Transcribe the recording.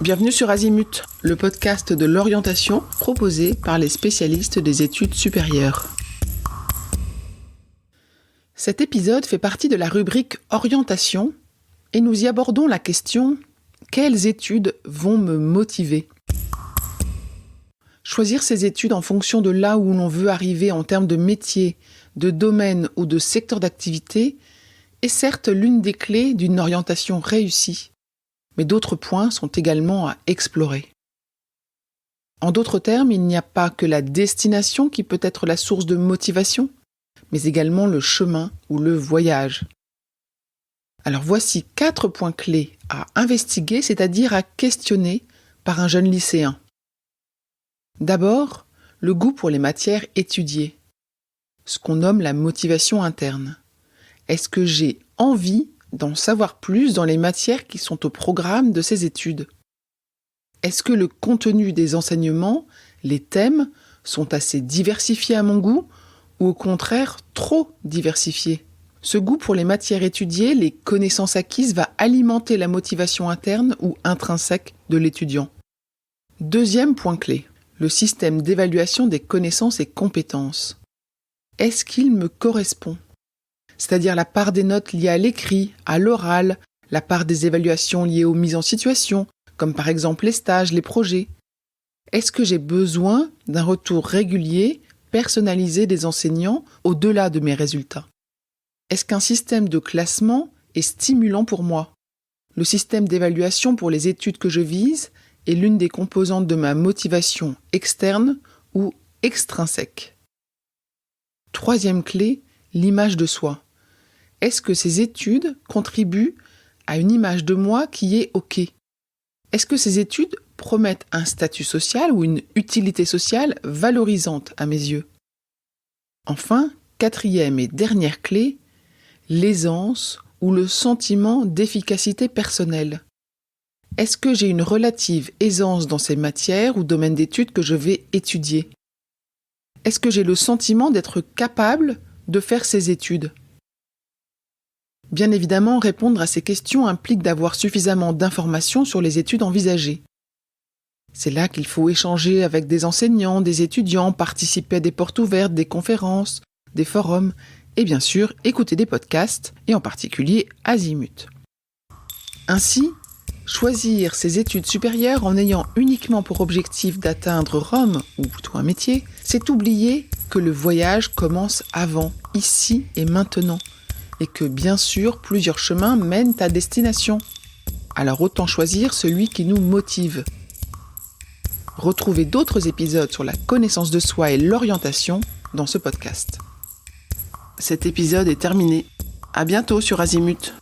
Bienvenue sur Azimut, le podcast de l'orientation proposé par les spécialistes des études supérieures. Cet épisode fait partie de la rubrique Orientation et nous y abordons la question « Quelles études vont me motiver ?» Choisir ses études en fonction de là où l'on veut arriver en termes de métier, de domaine ou de secteur d'activité est certes l'une des clés d'une orientation réussie, mais d'autres points sont également à explorer. En d'autres termes, il n'y a pas que la destination qui peut être la source de motivation, mais également le chemin ou le voyage. Alors voici 4 points clés à investiguer, c'est-à-dire à questionner par un jeune lycéen. D'abord, le goût pour les matières étudiées, ce qu'on nomme la motivation interne. Est-ce que j'ai envie d'en savoir plus dans les matières qui sont au programme de ces études? Est-ce que le contenu des enseignements, les thèmes, sont assez diversifiés à mon goût ou au contraire trop diversifiés? Ce goût pour les matières étudiées, les connaissances acquises va alimenter la motivation interne ou intrinsèque de l'étudiant. Deuxième point clé, le système d'évaluation des connaissances et compétences. Est-ce qu'il me correspond? C'est-à-dire la part des notes liées à l'écrit, à l'oral, la part des évaluations liées aux mises en situation, comme par exemple les stages, les projets. Est-ce que j'ai besoin d'un retour régulier, personnalisé des enseignants au-delà de mes résultats? Est-ce qu'un système de classement est stimulant pour moi? Le système d'évaluation pour les études que je vise est l'une des composantes de ma motivation externe ou extrinsèque. Troisième clé, l'image de soi. Est-ce que ces études contribuent à une image de moi qui est OK? Est-ce que ces études promettent un statut social ou une utilité sociale valorisante à mes yeux? Enfin, quatrième et dernière clé, l'aisance ou le sentiment d'efficacité personnelle. Est-ce que j'ai une relative aisance dans ces matières ou domaines d'études que je vais étudier? Est-ce que j'ai le sentiment d'être capable de faire ces études? Bien évidemment, répondre à ces questions implique d'avoir suffisamment d'informations sur les études envisagées. C'est là qu'il faut échanger avec des enseignants, des étudiants, participer à des portes ouvertes, des conférences, des forums et bien sûr écouter des podcasts, et en particulier Azimut. Ainsi, choisir ses études supérieures en ayant uniquement pour objectif d'atteindre Rome, ou plutôt un métier, c'est oublier que le voyage commence avant, ici et maintenant, et que bien sûr plusieurs chemins mènent à destination. Alors autant choisir celui qui nous motive. Retrouvez d'autres épisodes sur la connaissance de soi et l'orientation dans ce podcast. Cet épisode est terminé. À bientôt sur Azimut.